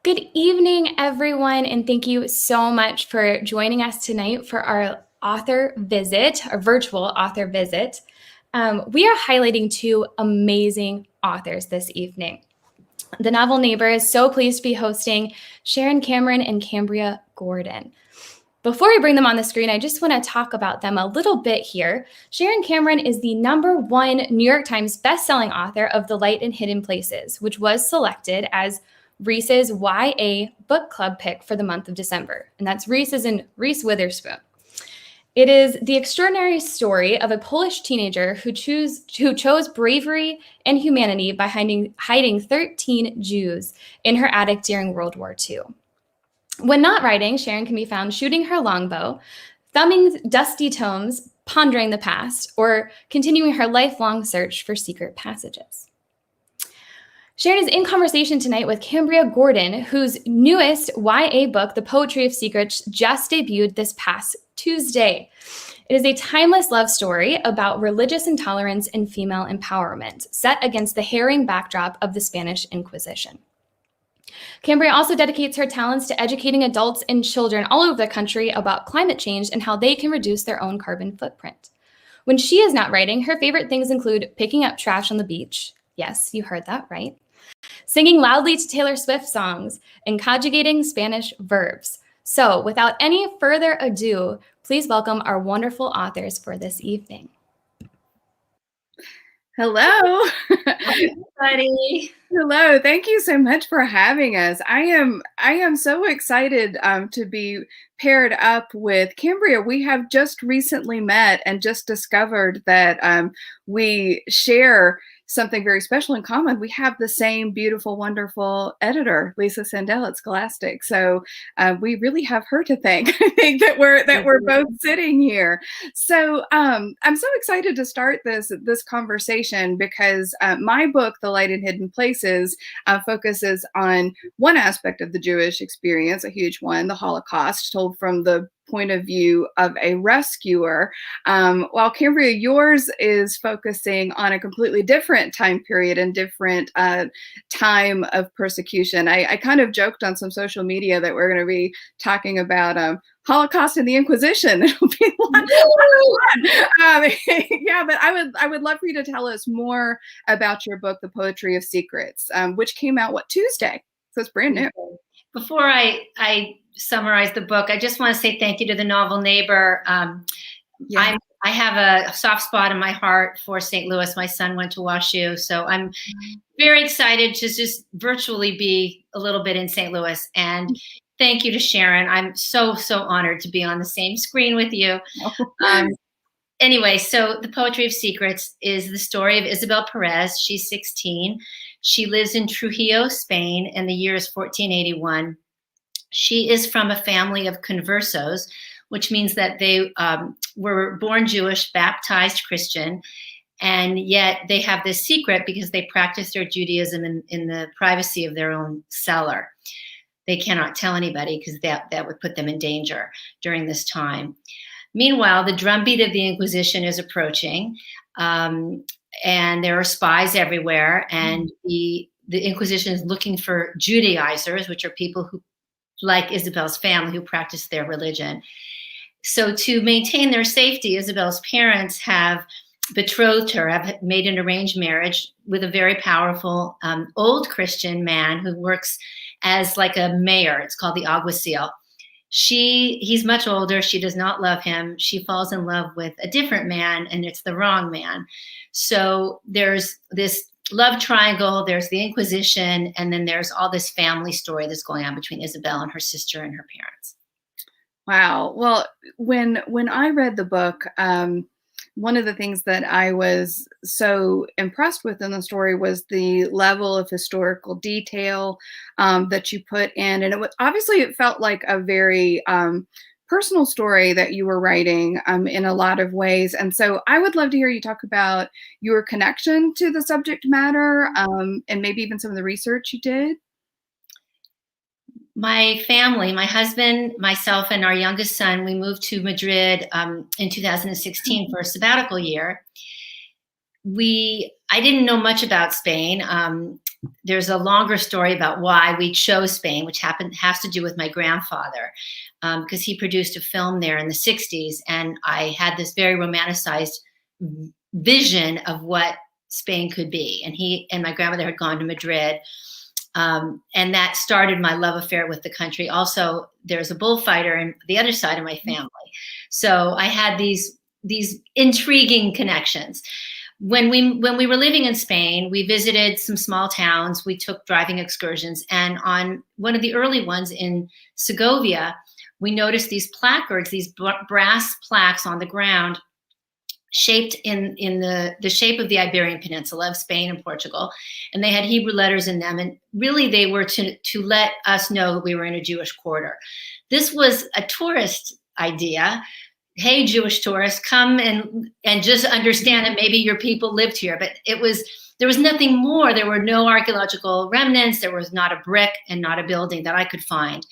Good evening, everyone, and thank you so much for joining us tonight for our author visit, our virtual author visit. We are highlighting two amazing authors this evening. The Novel Neighbor is so pleased to be hosting Sharon Cameron and Cambria Gordon. Before we bring them on the screen, I just want to talk about them a little bit here. Sharon Cameron is the #1 New York Times bestselling author of The Light in Hidden Places, which was selected as Reese's YA book club pick for the month of December. And that's Reese's and Reese Witherspoon. It is the extraordinary story of a Polish teenager who chose bravery and humanity by hiding 13 Jews in her attic during World War II. When not writing, Sharon can be found shooting her longbow, thumbing dusty tomes, pondering the past, or continuing her lifelong search for secret passages. Sharon is in conversation tonight with Cambria Gordon, whose newest YA book, The Poetry of Secrets, just debuted this past Tuesday. It is a timeless love story about religious intolerance and female empowerment, set against the harrowing backdrop of the Spanish Inquisition. Cambria also dedicates her talents to educating adults and children all over the country about climate change and how they can reduce their own carbon footprint. When she is not writing, her favorite things include picking up trash on the beach. Yes, you heard that right. Singing loudly to Taylor Swift songs, and conjugating Spanish verbs. So, without any further ado, please welcome our wonderful authors for this evening. Hello. Hi, everybody. Hello. Thank you so much for having us. I am so excited to be paired up with Cambria. We have just recently met and just discovered that we share something very special in common. We have the same beautiful, wonderful editor, Lisa Sandell at Scholastic. So we really have her to thank. I think that we're both sitting here. So I'm so excited to start this conversation because my book, The Light in Hidden Places, focuses on one aspect of the Jewish experience, a huge one, the Holocaust, told from the point of view of a rescuer, while Cambria, yours is focusing on a completely different time period and different time of persecution. I kind of joked on some social media that we're going to be talking about Holocaust and the Inquisition. It'll be a lot of fun. Yeah, but I would love for you to tell us more about your book, The Poetry of Secrets, which came out Tuesday, so it's brand new. Before I summarize the book, I just want to say thank you to the Novel Neighbor. I have a soft spot in my heart for St. Louis. My son went to WashU, so I'm very excited to just virtually be a little bit in St. Louis. And thank you to Sharon. I'm so honored to be on the same screen with you. Anyway, so The Poetry of Secrets is the story of Isabel Perez. She's 16. She lives in Trujillo, Spain, and the year is 1481. She is from a family of conversos, which means that they were born Jewish, baptized Christian, and yet they have this secret because they practice their Judaism in the privacy of their own cellar. They cannot tell anybody because that would put them in danger during this time. Meanwhile, the drumbeat of the Inquisition is approaching, and there are spies everywhere, and the Inquisition is looking for Judaizers, which are people who, like Isabel's family, who practice their religion. So to maintain their safety, Isabel's parents have betrothed her, have made an arranged marriage with a very powerful old Christian man who works as like a mayor. It's called the alguacil. He's much older. She does not love him. She falls in love with a different man, and it's the wrong man. So there's this love triangle, there's the Inquisition, and then there's all this family story that's going on between Isabel and her sister and her parents. Wow. Well, when I read the book, one of the things that I was so impressed with in the story was the level of historical detail that you put in. And it felt like a very personal story that you were writing in a lot of ways. And so I would love to hear you talk about your connection to the subject matter and maybe even some of the research you did. My family, my husband, myself, and our youngest son, we moved to Madrid in 2016 for a sabbatical year. I didn't know much about Spain. There's a longer story about why we chose Spain, which has to do with my grandfather, because he produced a film there in the 60s. And I had this very romanticized vision of what Spain could be. And he and my grandmother had gone to Madrid. And that started my love affair with the country. Also, there's a bullfighter on the other side of my family. So I had these intriguing connections. When we were living in Spain, we visited some small towns. We took driving excursions. And on one of the early ones in Segovia, we noticed these placards, these brass plaques on the ground, shaped in the shape of the Iberian Peninsula of Spain and Portugal. And they had Hebrew letters in them. And really they were to let us know that we were in a Jewish quarter. This was a tourist idea. Hey, Jewish tourists, come and just understand that maybe your people lived here. But there was nothing more. There were no archaeological remnants. There was not a brick and not a building that I could find.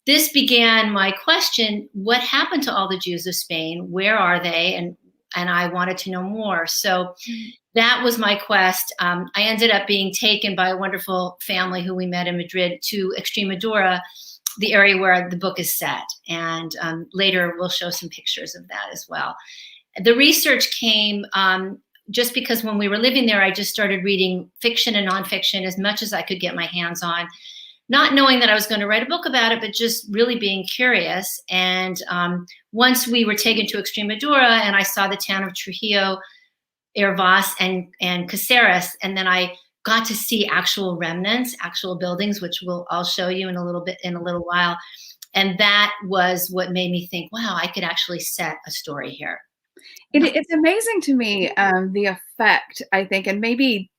This began my question, what happened to all the Jews of Spain? Where are they? And I wanted to know more. So that was my quest. I ended up being taken by a wonderful family who we met in Madrid to Extremadura, the area where the book is set. And later we'll show some pictures of that as well. The research came just because when we were living there, I just started reading fiction and nonfiction as much as I could get my hands on, not knowing that I was going to write a book about it, but just really being curious. And once we were taken to Extremadura and I saw the town of Trujillo, Hervás, and Caceres, and then I got to see actual remnants, actual buildings, which I'll show you in a little while. And that was what made me think, wow, I could actually set a story here. It's amazing to me, the effect, I think, and maybe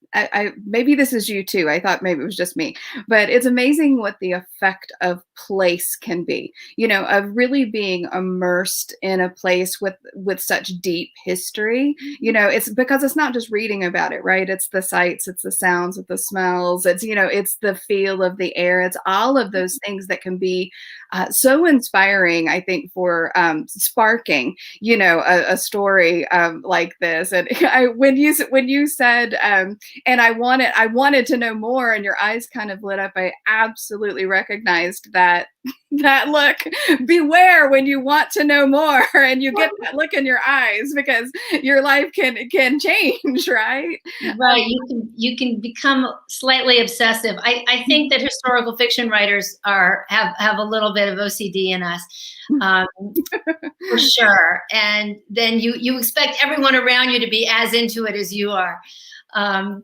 maybe this is you too. I thought maybe it was just me, but it's amazing what the effect of place can be, of really being immersed in a place with such deep history. It's because it's not just reading about it, right? It's the sights, it's the sounds, it's the smells, it's, it's the feel of the air. It's all of those things that can be so inspiring, I think, for sparking, a story like this. And when you said, and I wanted to know more, and your eyes kind of lit up, I absolutely recognized that look. Beware when you want to know more and you get that look in your eyes, because your life can change, right? Right. You can become slightly obsessive. I think that historical fiction writers have a little bit of OCD in us, for sure. And then you expect everyone around you to be as into it as you are.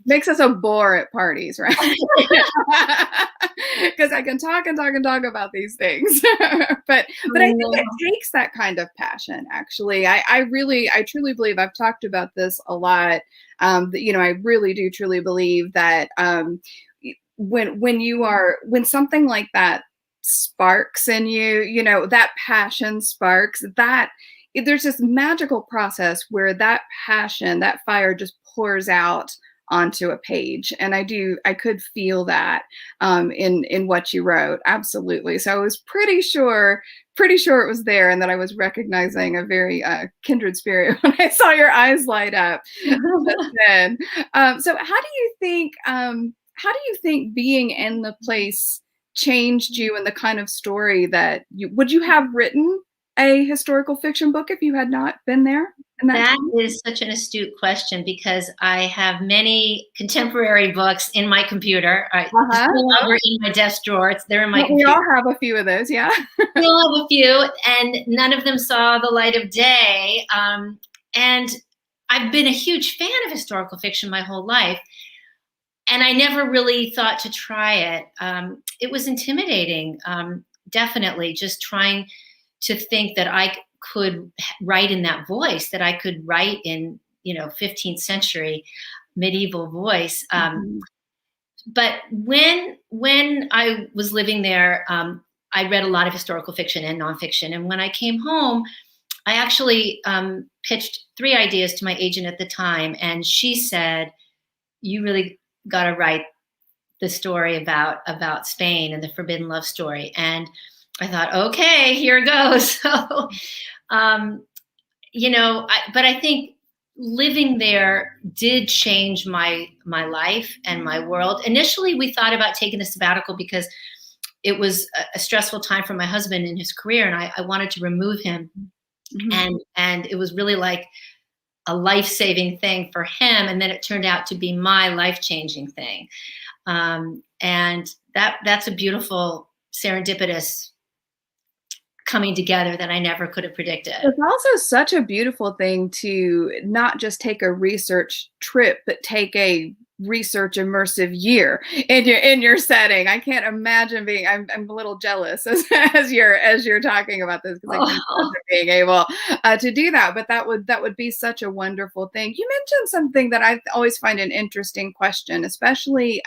Makes us a bore at parties, right? Because I can talk and talk and talk about these things, but I think it takes that kind of passion. Actually, I truly believe, I've talked about this a lot. I really do truly believe that when something like that sparks in you, that passion sparks, that there's this magical process where that passion, that fire just pours out onto a page. And I could feel that in what you wrote. Absolutely. So I was pretty sure it was there, and that I was recognizing a very kindred spirit when I saw your eyes light up. Then. So how do you think being in the place changed you and the kind of story that would you have written a historical fiction book if you had not been there? That is such an astute question, because I have many contemporary books in my computer. No longer in my desk drawer. They're in my computer. We all have a few of those, yeah. We all have a few, and none of them saw the light of day. And I've been a huge fan of historical fiction my whole life, and I never really thought to try it. It was intimidating, definitely, just trying to think that I could write in that voice, that I could write in, 15th century medieval voice. But when I was living there, I read a lot of historical fiction and nonfiction. And when I came home, I actually pitched 3 ideas to my agent at the time. And she said, you really got to write the story about Spain and the forbidden love story. And I thought, okay, here goes. So, but I think living there did change my life and my world. Initially, we thought about taking a sabbatical because it was a stressful time for my husband in his career, and I wanted to remove him. And it was really like a life-saving thing for him, and then it turned out to be my life-changing thing. And that's a beautiful serendipitous coming together that I never could have predicted. It's also such a beautiful thing to not just take a research trip, but take a research immersive year in your setting. I can't imagine being. I'm a little jealous as you're talking about this, because I can't imagine being able to do that. But that would be such a wonderful thing. You mentioned something that I always find an interesting question, especially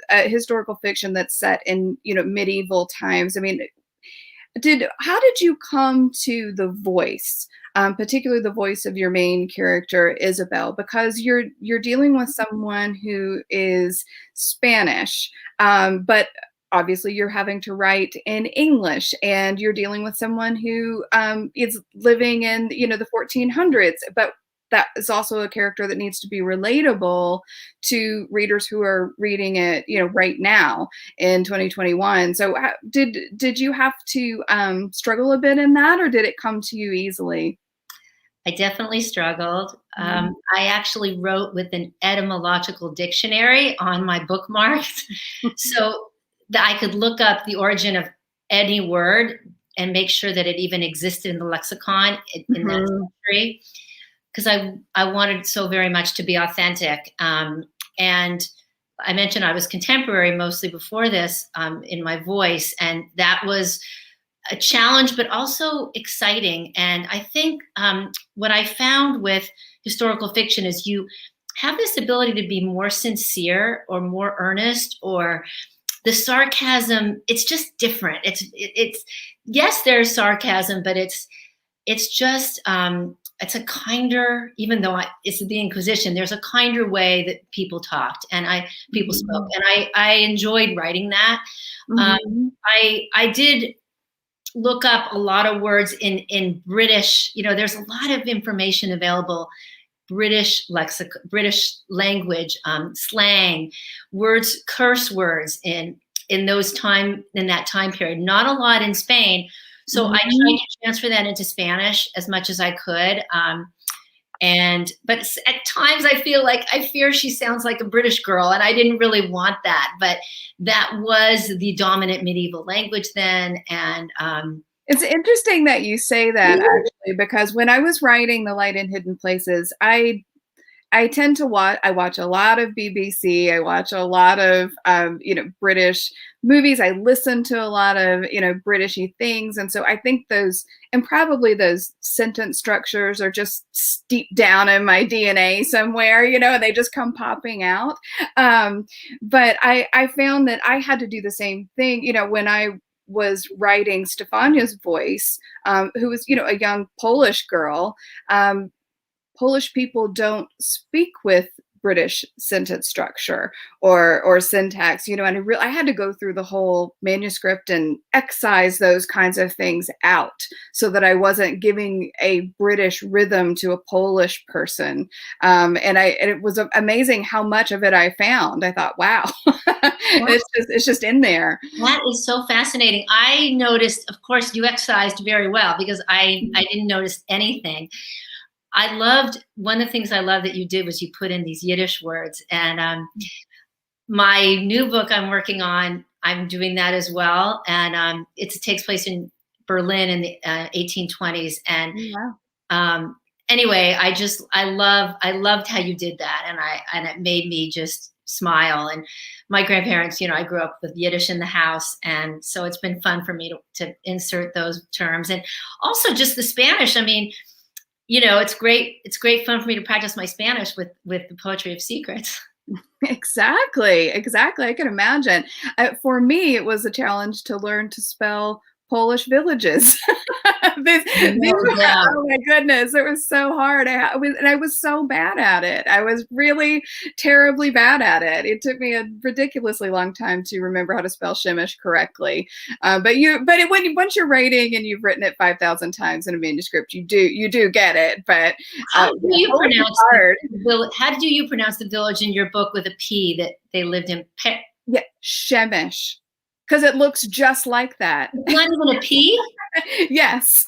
historical fiction that's set in medieval times. I mean, how did you come to the voice, particularly the voice of your main character, Isabel? Because you're dealing with someone who is Spanish, but obviously you're having to write in English, and you're dealing with someone who is living in the 1400s, but that is also a character that needs to be relatable to readers who are reading it, right now in 2021. So did you have to struggle a bit in that, or did it come to you easily? I definitely struggled. I actually wrote with an etymological dictionary on my bookmarks so that I could look up the origin of any word and make sure that it even existed in the lexicon in that century. Because I wanted so very much to be authentic. And I mentioned I was contemporary mostly before this in my voice, and that was a challenge, but also exciting. And I think what I found with historical fiction is you have this ability to be more sincere or more earnest, or the sarcasm, it's just different. It's yes, there's sarcasm, but it's just, it's a kinder, even though it's the Inquisition, there's a kinder way that people talked and people spoke. And I enjoyed writing that. I did look up a lot of words in British, there's a lot of information available, British lexicon, British language, slang, words, curse words in that time period. Not a lot in Spain. So I tried to transfer that into Spanish as much as I could. But at times I fear she sounds like a British girl, and I didn't really want that. But that was the dominant medieval language then. And it's interesting that you say that, actually, because when I was writing The Light in Hidden Places, I tend to watch a lot of BBC. I watch a lot of, British movies. I listen to a lot of, Britishy things. And so I think those sentence structures are just steep down in my DNA somewhere, they just come popping out. But I found that I had to do the same thing, when I was writing Stefania's voice, who was, a young Polish girl. Polish people don't speak with British sentence structure or syntax, and I had to go through the whole manuscript and excise those kinds of things out so that I wasn't giving a British rhythm to a Polish person. And it was amazing how much of it I found. I thought, wow, it's just in there. That is so fascinating. I noticed, of course, you excised very well, because I didn't notice anything. One of the things I love that you did was you put in these Yiddish words. And my new book I'm working on, I'm doing that as well. And it takes place in Berlin in the 1820s. And anyway, I loved how you did that. And it made me just smile. And my grandparents, I grew up with Yiddish in the house. And so it's been fun for me to insert those terms. And also just the Spanish. I mean, it's great. It's great fun for me to practice my Spanish with the Poetry of Secrets. Exactly. I can imagine. For me, it was a challenge to learn to spell Polish villages. Oh my goodness, it was so hard. I was so bad at it. I was really terribly bad at it. It took me a ridiculously long time to remember how to spell Shemish correctly. Once you're writing and you've written it 5,000 times in a manuscript, you do get it. But how do you pronounce the village in your book with a P that they lived in? Yeah, Shemish, because it looks just like that. It's not even a P? Yes.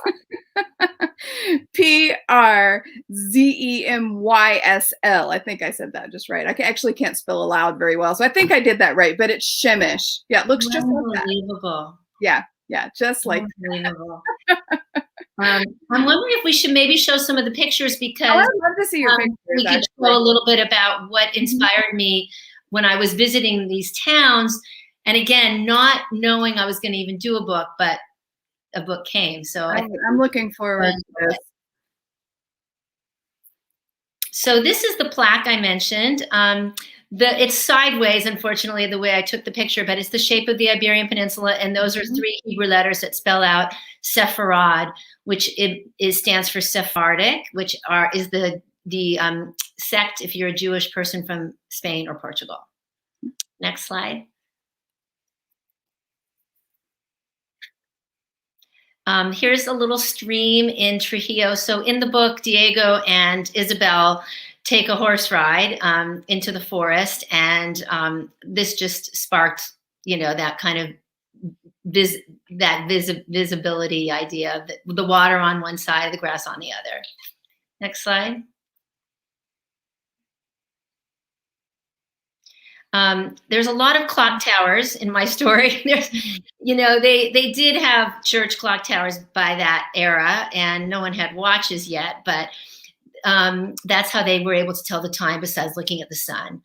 Przemysl. I think I said that just right. I actually can't spell aloud very well, so I think I did that right. But it's Shemish. Yeah, it looks just like that. Unbelievable. Yeah, just like unbelievable. I'm wondering if we should maybe show some of the pictures, because I'd love to see your pictures. We could show a little bit about what inspired me when I was visiting these towns. And again, not knowing I was going to even do a book, but a book came. So I'm looking forward to this. So this is the plaque I mentioned. It's sideways, unfortunately, the way I took the picture, but it's the shape of the Iberian Peninsula, and those are 3 Hebrew letters that spell out Sepharad, which stands for Sephardic, which is the sect if you're a Jewish person from Spain or Portugal. Next slide. Here's a little stream in Trujillo. So in the book, Diego and Isabel take a horse ride into the forest, and this just sparked, that kind of visibility idea, that the water on one side, the grass on the other. Next slide. There's a lot of clock towers in my story. There's, they did have church clock towers by that era, and no one had watches yet, but that's how they were able to tell the time, besides looking at the sun.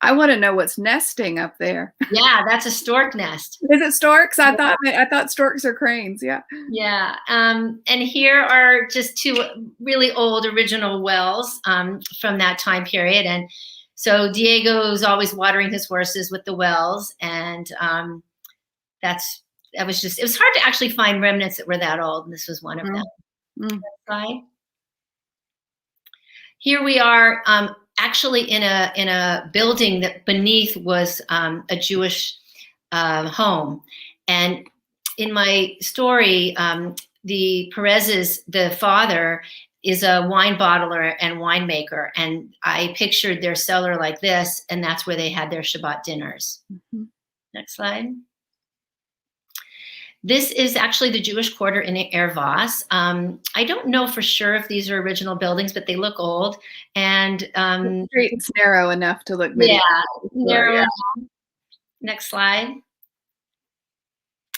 I want to know what's nesting up there. Yeah, that's a stork nest. Is it storks? I thought storks are cranes. Yeah. Yeah. And here are just 2 really old original wells from that time period. And so Diego's always watering his horses with the wells, and it was hard to actually find remnants that were that old, and this was one of them. Next slide. Here we are actually in a building that beneath was a Jewish home, and in my story, the Perez's, the father, is a wine bottler and winemaker, and I pictured their cellar like this, and that's where they had their Shabbat dinners. Next slide. This is actually the Jewish quarter in Ervas. I don't know for sure if these are original buildings, but they look old. And the street's narrow enough to look medieval. Narrow. Next slide.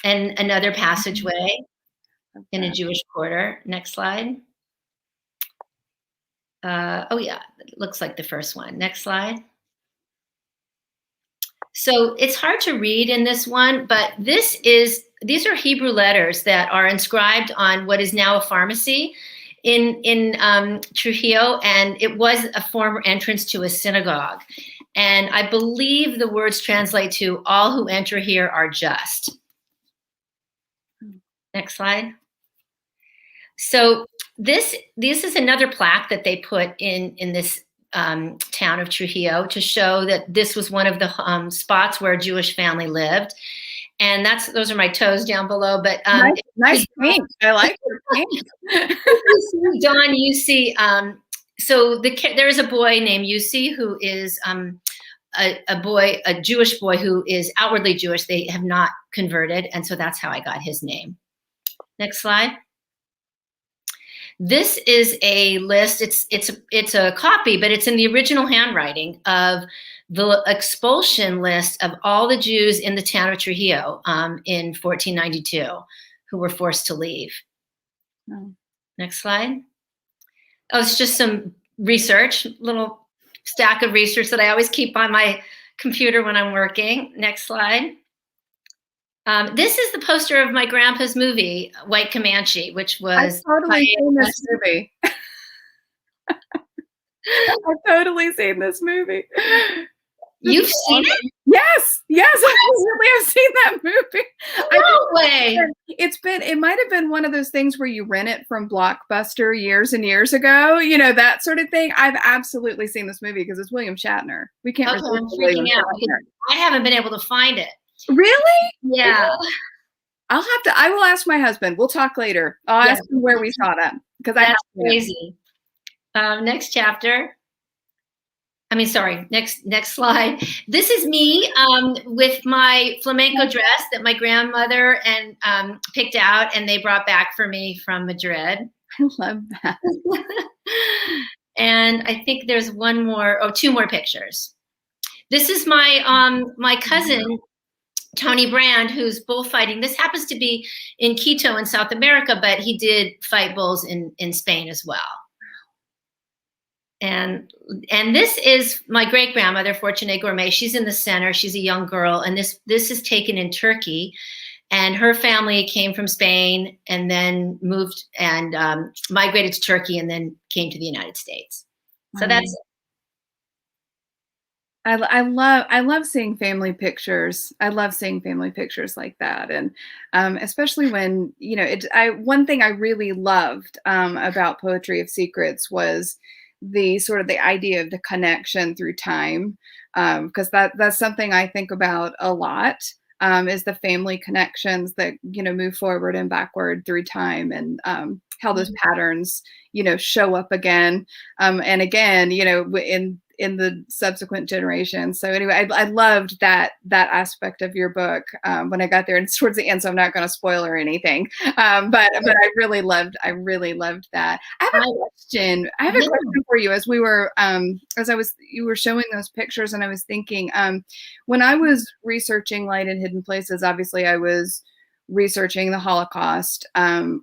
And another passageway in a Jewish quarter. Next slide. It looks like the first one. Next slide. So it's hard to read in this one, but these are Hebrew letters that are inscribed on what is now a pharmacy in Trujillo, and it was a former entrance to a synagogue. And I believe the words translate to "all who enter here are just." Next slide. So this is another plaque that they put in this town of Trujillo to show that this was one of the spots where a Jewish family lived. And those are my toes down below. But nice paint. I like your paint. Don, you see, so there's a boy named Yussi who is a Jewish boy who is outwardly Jewish. They have not converted, and so that's how I got his name. Next slide. This is a list. It's a copy, but it's in the original handwriting of the expulsion list of all the Jews in the town of Trujillo in 1492 who were forced to leave. Oh. Next slide. Oh, it's just some research, little stack of research that I always keep on my computer when I'm working. Next slide. This is the poster of my grandpa's movie, White Comanche, which was— I've totally seen this movie. I've totally seen this movie. You've seen it? Yes, I've absolutely have seen that movie. No way. It might have been one of those things where you rent it from Blockbuster years and years ago, you know, that sort of thing. I've absolutely seen this movie because it's William Shatner. We can't Okay, I'm resist William freaking out. Shatner. I haven't been able to find it. Really? Yeah. I will ask my husband. We'll talk later. I'll ask him where we saw that because I have crazy. Next chapter. Next slide. This is me with my flamenco dress that my grandmother and picked out, and they brought back for me from Madrid. I love that. And I think there's two more pictures. This is my my cousin, Tony Brand, who's bullfighting. This happens to be in Quito in South America, but he did fight bulls in Spain as well. And this is my great grandmother, Fortuné Gourmet. She's in the center. She's a young girl, and this is taken in Turkey. And her family came from Spain and then moved and migrated to Turkey and then came to the United States. So that's it. I love seeing family pictures. I love seeing family pictures like that, and especially when, you know, one thing I really loved about Poetry of Secrets was the idea of the connection through time, because that's something I think about a lot, is the family connections that, you know, move forward and backward through time, and how those patterns, you know, show up again and again, you know, in the subsequent generations. So anyway, I loved that aspect of your book when I got there, and it's towards the end, so I'm not going to spoil or anything. But I really loved that. I have a question. For you. As we were, you were showing those pictures, and I was thinking, when I was researching Light in Hidden Places, obviously I was researching the Holocaust,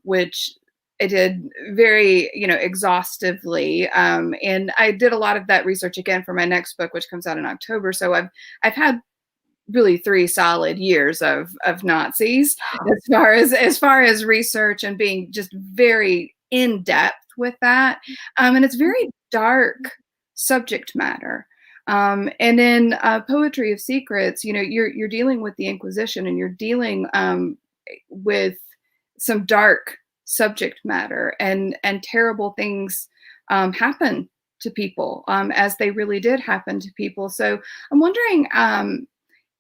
which I did very, you know, exhaustively, and I did a lot of that research again for my next book, which comes out in October. So I've had really 3 solid years of Nazis as far as research and being just very in depth with that, and it's very dark subject matter. And in Poetry of Secrets, you know, you're dealing with the Inquisition, and you're dealing with some dark subject matter, and terrible things happen to people, as they really did happen to people. So I'm wondering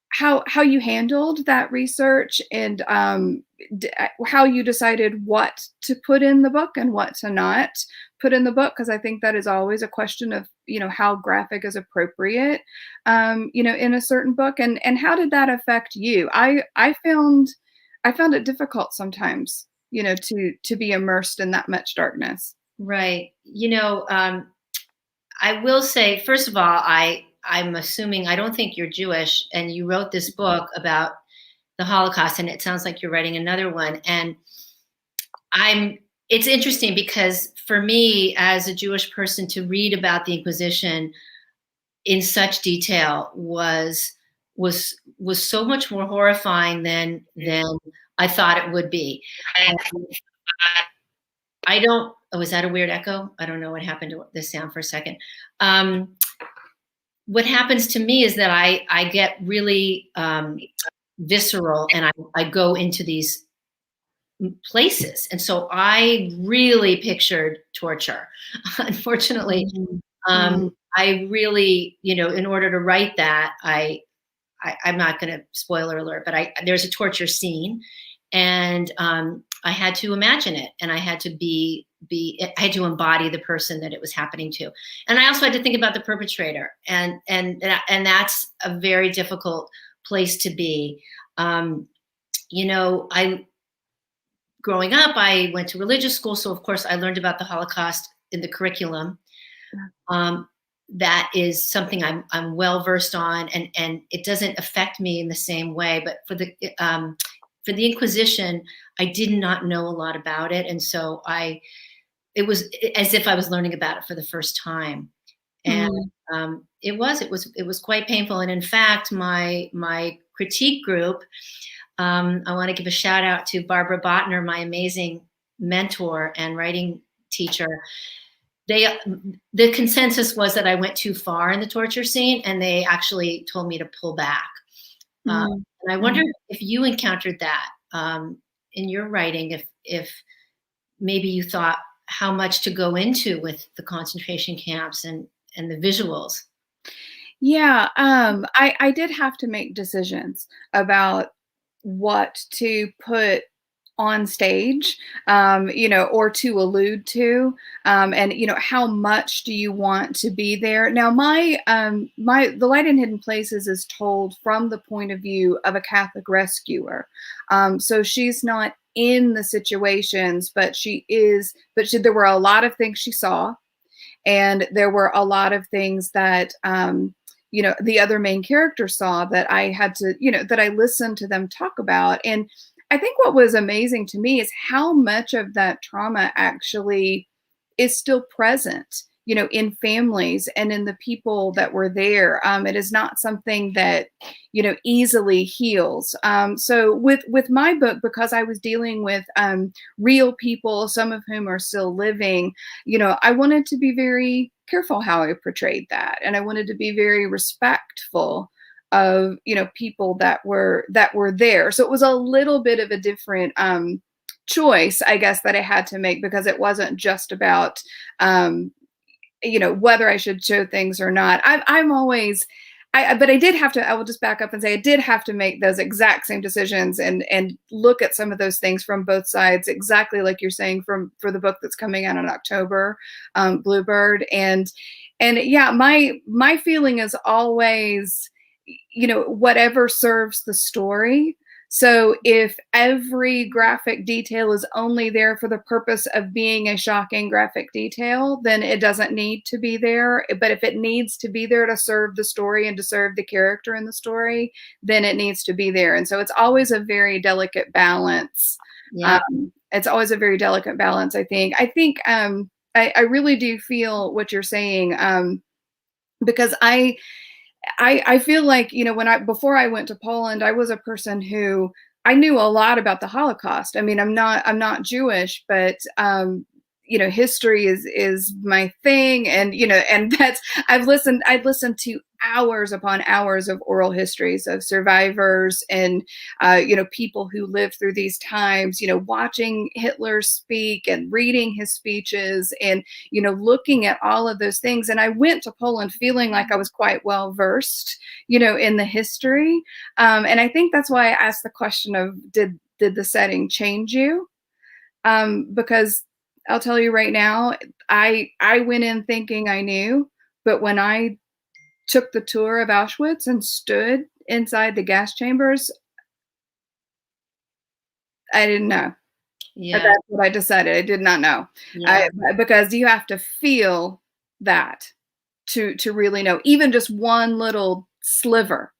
how you handled that research, and how you decided what to put in the book and what to not put in the book, because I think that is always a question of, you know, how graphic is appropriate, you know, in a certain book, and how did that affect you? I found it difficult sometimes, you know, to be immersed in that much darkness. Right. You know, I will say, first of all, I'm assuming, I don't think you're Jewish, and you wrote this book about the Holocaust, and it sounds like you're writing another one. And it's interesting because for me, as a Jewish person, to read about the Inquisition in such detail was so much more horrifying than I thought it would be. And was that a weird echo? I don't know what happened to the sound for a second. What happens to me is that I get really visceral, and I go into these places. And so I really pictured torture. Unfortunately, I really, you know, in order to write that, I'm not going to spoiler alert, but there's a torture scene, and I had to imagine it, and I had to I had to embody the person that it was happening to, and I also had to think about the perpetrator, and that's a very difficult place to be. You know, growing up, I went to religious school, so of course I learned about the Holocaust in the curriculum. That is something I'm well versed on, and it doesn't affect me in the same way. But for the Inquisition, I did not know a lot about it, and so it was as if I was learning about it for the first time, and it was quite painful. And in fact, my critique group, I want to give a shout out to Barbara Botner, my amazing mentor and writing teacher. The consensus was that I went too far in the torture scene, and they actually told me to pull back. And I wonder if you encountered that in your writing, if maybe you thought how much to go into with the concentration camps and the visuals. Yeah, I did have to make decisions about what to put on stage, or to allude to, and how much do you want to be there? Now, The Light in Hidden Places is told from the point of view of a Catholic rescuer, so she's not in the situations, but there were a lot of things she saw, and there were a lot of things that the other main character saw that I had to, that I listened to them talk about. And I think what was amazing to me is how much of that trauma actually is still present, in families and in the people that were there. It is not something that, easily heals. So with my book, because I was dealing with real people, some of whom are still living, I wanted to be very careful how I portrayed that. And I wanted to be very respectful of, people that were there. So it was a little bit of a different choice, I guess, that I had to make, because it wasn't just about, whether I should show things or not. But I did have to, I will just back up and say, I did have to make those exact same decisions and look at some of those things from both sides, exactly like you're saying for the book that's coming out in October, Bluebird. And yeah, my feeling is always, whatever serves the story. So if every graphic detail is only there for the purpose of being a shocking graphic detail, then it doesn't need to be there. But if it needs to be there to serve the story and to serve the character in the story, then it needs to be there. And so it's always a very delicate balance. Yeah. It's always a very delicate balance, I think. I really do feel what you're saying, because I feel like, before I went to Poland, I was a person who I knew a lot about the Holocaust. I mean, I'm not Jewish, but history is my thing. And, and I'd listened to hours upon hours of oral histories of survivors and, people who lived through these times, watching Hitler speak and reading his speeches and, looking at all of those things. And I went to Poland feeling like I was quite well versed, in the history. And I think that's why I asked the question of, did the setting change you? Because I'll tell you right now, I went in thinking I knew, but when I took the tour of Auschwitz and stood inside the gas chambers, I didn't know. Yeah. That's what I decided. I did not know. Yeah. Because you have to feel that to really know, even just one little sliver,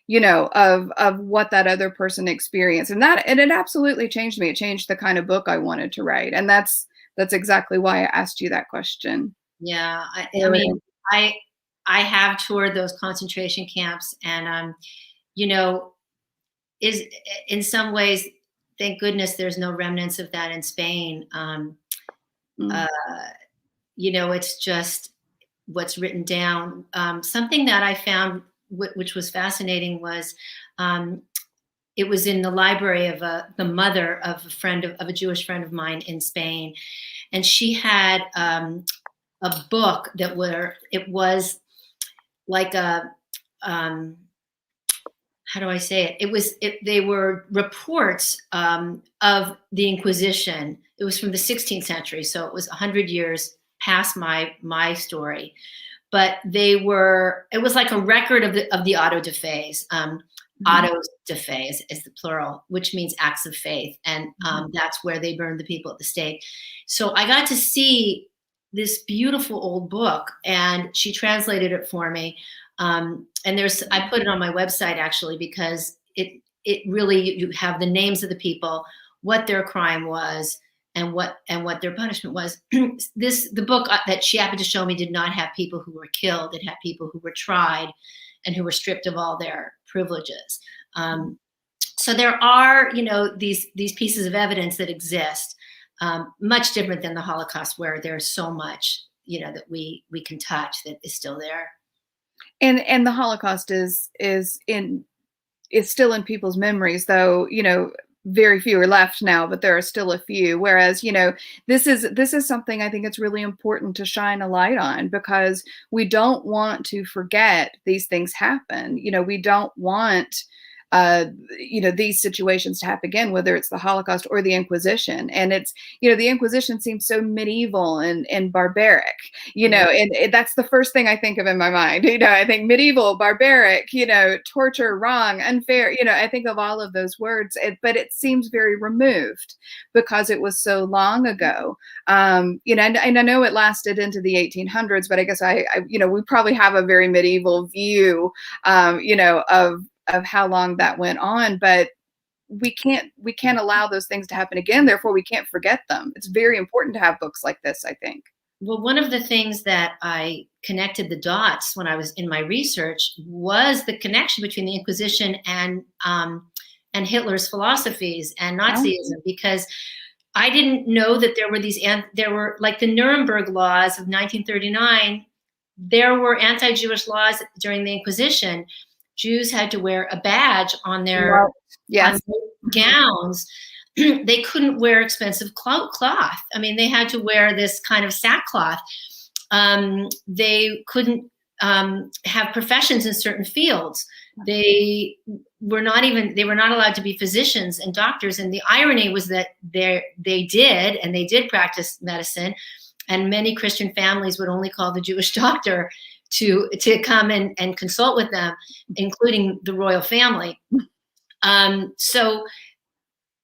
of what that other person experienced. And it absolutely changed me. It changed the kind of book I wanted to write. And that's exactly why I asked you that question. Yeah. I mean, I have toured those concentration camps, and is in some ways, thank goodness there's no remnants of that in Spain. It's just what's written down. Something that I found, which was fascinating, was it was in the library of the mother of a Jewish friend of mine in Spain, and she had a book it was like a how do I say it? They were reports of the Inquisition. It was from the 16th century, so it was 100 years past my story. But it was like a record of the auto de fe's. Autos de fe is the plural, which means acts of faith. And that's where they burned the people at the stake. So I got to see this beautiful old book, and she translated it for me. And I put it on my website actually, because it really, you have the names of the people, what their crime was, and what their punishment was. The book that she happened to show me did not have people who were killed. It had people who were tried and who were stripped of all their privileges. So there are, these pieces of evidence that exist, much different than the Holocaust, where there's so much, that we can touch that is still there. And the Holocaust is is still in people's memories, though, very few are left now, but there are still a few. Whereas, this is something I think it's really important to shine a light on, because we don't want to forget these things happen. We don't want these situations to happen again, whether it's the Holocaust or the Inquisition. And it's, the Inquisition seems so medieval and barbaric, and that's the first thing I think of in my mind. I think medieval, barbaric, torture, wrong, unfair, I think of all of those words, but it seems very removed because it was so long ago. And I know it lasted into the 1800s, but I guess we probably have a very medieval view, of how long that went on, but we can't allow those things to happen again. Therefore, we can't forget them. It's very important to have books like this, I think. Well, one of the things that I connected the dots when I was in my research was the connection between the Inquisition and Hitler's philosophies and Nazism, because I didn't know that there were like the Nuremberg laws of 1939. There were anti-Jewish laws during the Inquisition. Jews had to wear a badge on their gowns. They couldn't wear expensive cloth. I mean, they had to wear this kind of sackcloth. They couldn't have professions in certain fields. They were not allowed to be physicians and doctors. And the irony was that they did practice medicine, and many Christian families would only call the Jewish doctor to come and consult with them, including the royal family. So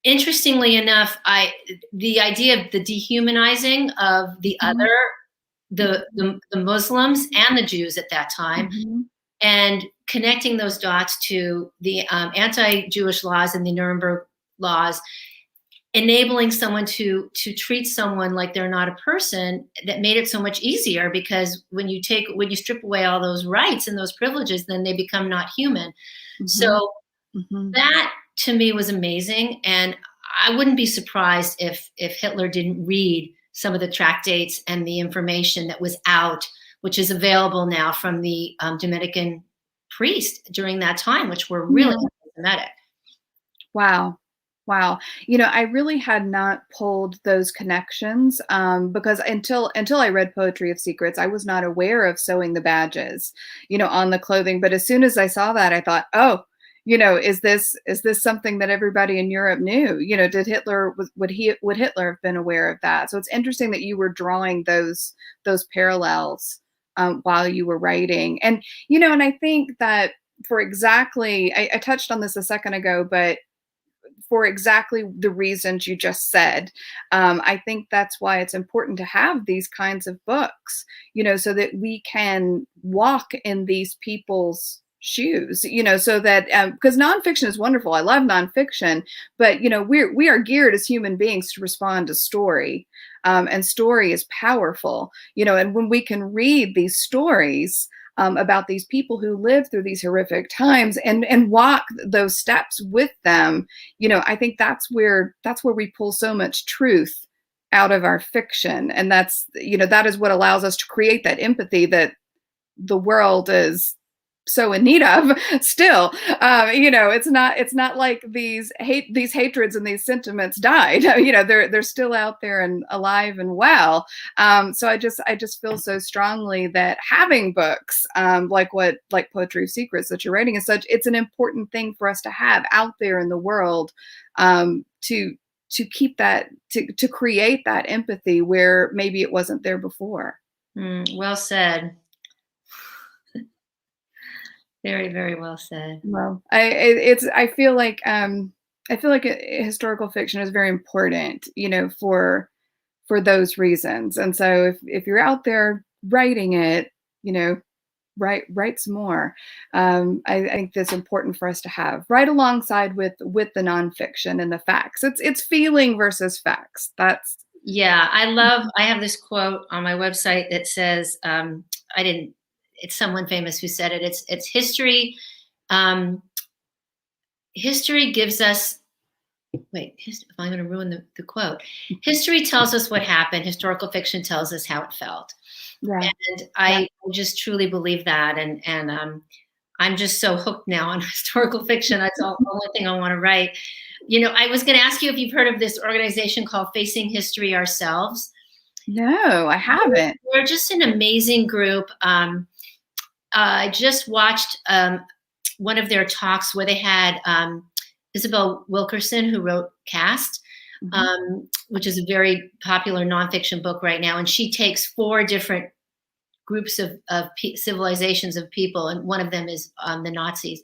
interestingly enough, the idea of the dehumanizing of the other, the Muslims and the Jews at that time, and connecting those dots to the anti-Jewish laws and the Nuremberg laws, enabling someone to treat someone like they're not a person, that made it so much easier, because when you strip away all those rights and those privileges, then they become not human. So that to me was amazing. And I wouldn't be surprised if Hitler didn't read some of the tractates and the information that was out, which is available now from the Dominican priest during that time, which were really anti-Semitic. Wow. I really had not pulled those connections because until I read Poetry of Secrets, I was not aware of sewing the badges, on the clothing. But as soon as I saw that, I thought, oh, is this something that everybody in Europe knew? Would Hitler have been aware of that? So it's interesting that you were drawing those parallels while you were writing. And, and I think that for exactly, I touched on this a second ago, but for exactly the reasons you just said, I think that's why it's important to have these kinds of books, so that we can walk in these people's shoes, so that because nonfiction is wonderful. I love nonfiction, but we are geared as human beings to respond to story, and story is powerful, and when we can read these stories about these people who lived through these horrific times and walk those steps with them, I think that's where we pull so much truth out of our fiction, and that is what allows us to create that empathy that the world is so in need of still. It's not like these hatreds and these sentiments died. They're still out there and alive and well. So I just feel so strongly that having books like Poetry of Secrets that you're writing is it's an important thing for us to have out there in the world, to keep that, to create that empathy where maybe it wasn't there before. Well said. Very, very well said. Well, I feel like historical fiction is very important, for those reasons. And so if you're out there writing it, write some more. I think that's important for us to have right alongside with the nonfiction and the facts. It's feeling versus facts. That's I have this quote on my website that says, it's someone famous who said it. It's history. History gives us, if I'm going to ruin the quote, history tells us what happened. Historical fiction tells us how it felt. Yeah. And I just truly believe that. And I'm just so hooked now on historical fiction. That's the only thing I want to write. I was going to ask you if you've heard of this organization called Facing History Ourselves. No, I haven't. They're just an amazing group. I just watched one of their talks where they had Isabel Wilkerson, who wrote Caste, which is a very popular nonfiction book right now. And she takes 4 different groups of civilizations of people, and one of them is the Nazis,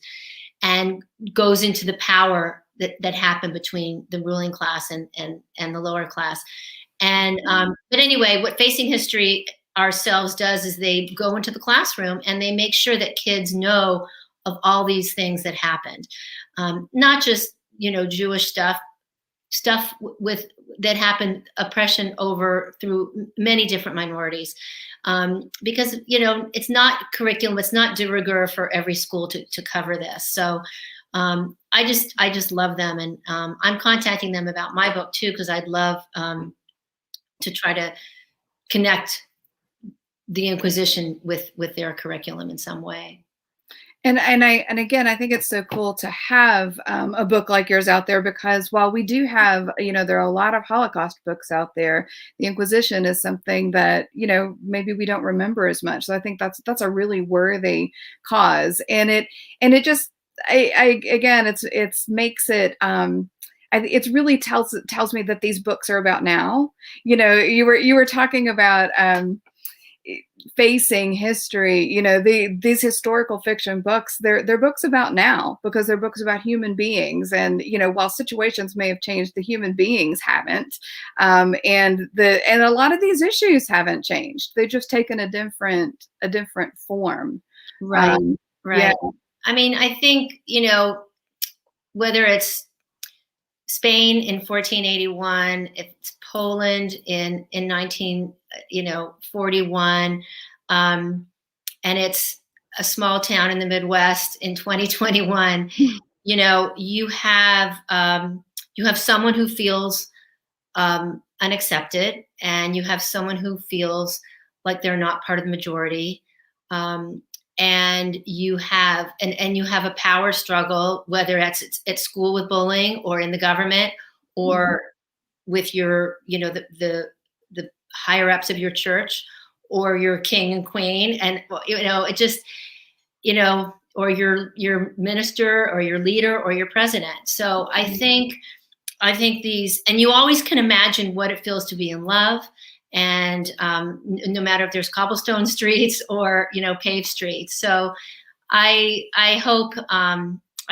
and goes into the power that happened between the ruling class and the lower class. And but anyway, what Facing History Ourselves does is they go into the classroom and they make sure that kids know of all these things that happened, not just Jewish stuff with that happened, oppression over through many different minorities, because it's not curriculum, it's not de rigueur for every school to cover this. So I just love them, and I'm contacting them about my book too, because I'd love to try to connect the Inquisition with their curriculum in some way. And again, I think it's so cool to have a book like yours out there, because while we do have, there are a lot of Holocaust books out there, the Inquisition is something that, maybe we don't remember as much. So I think that's a really worthy cause. And it just, again, it makes it, it really tells me that these books are about now. You were talking about, facing history, these historical fiction books, they're books about now, because they're books about human beings. And while situations may have changed, the human beings haven't, and a lot of these issues haven't changed. They've just taken a different form. Right. Yeah. I mean, I think whether it's Spain in 1481, it's Poland in 1941, and it's a small town in the Midwest in 2021. You have someone who feels unaccepted, and you have someone who feels like they're not part of the majority. And you have a power struggle, whether it's at school with bullying, or in the government, or with your, the higher ups of your church, or your king and queen, and it just, or your minister, or your leader, or your president. So I think these, and you always can imagine what it feels to be in love. And no matter if there's cobblestone streets or paved streets. So I